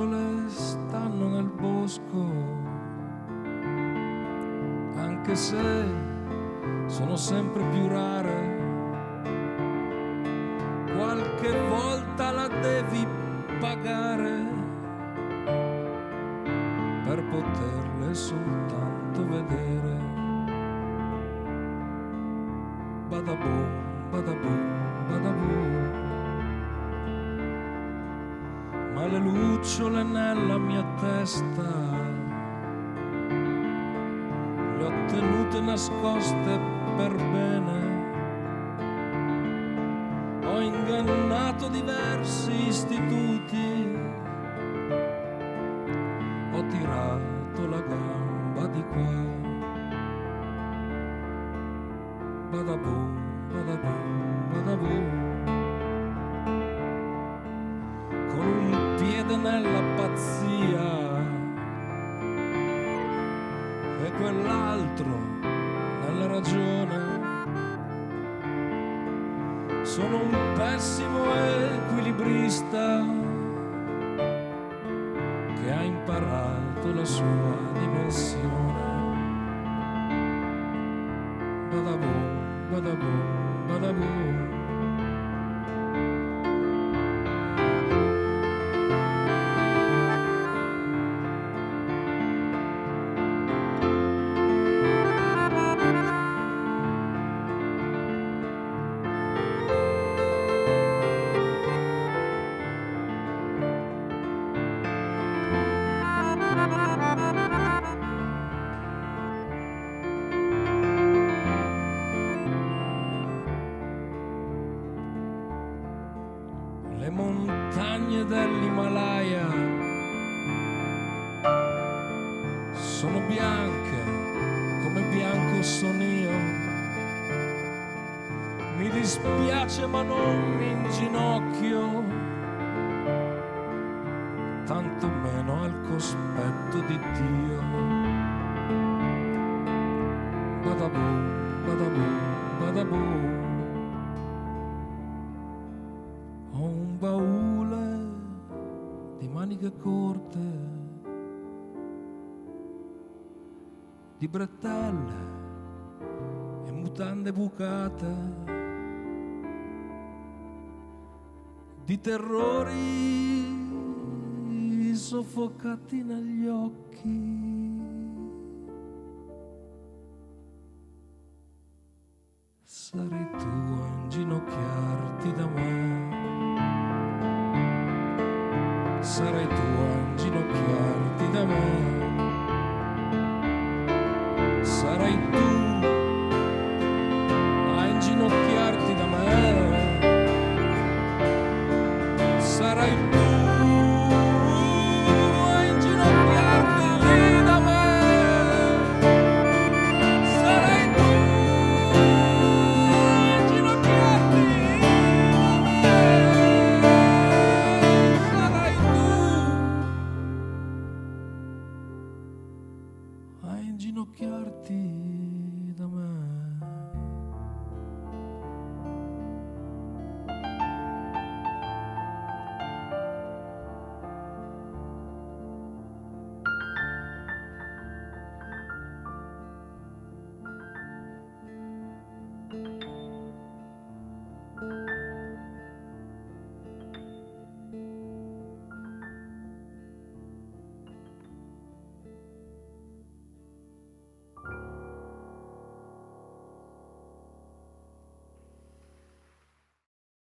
lucciole stanno nel bosco, anche se sono sempre più rare. Qualche volta la devi pagare per poterle soltanto vedere. Badaboom, badaboom, badaboom. Ma le lucciole nella mia testa le ho tenute nascoste per bene. Ho ingannato diversi istituti, ho tirato la gamba di qua. Badaboom, badaboom, badaboom. Con un piede nella pazzia e quell'altro nella ragione. Sono un pessimo equilibrista che ha imparato la sua dimensione. Badaboom, badaboom, badaboom. Le montagne dell'Himalaya sono bianche come bianco son io. Mi dispiace ma non mi inginocchio, tanto meno al cospetto di Dio. Badaboom, badaboom, badaboom. Ho un baule di maniche corte, di bretelle e mutande bucate, di terrori soffocati negli occhi. Sarai tu a inginocchiarti da me. Sarai tu a inginocchiarti da me. Sarai tu a inginocchiarti da me. Sarai tu a inginocchiarti da me. Sarai tu a inginocchiarti da me. Sarai tu a inginocchiarti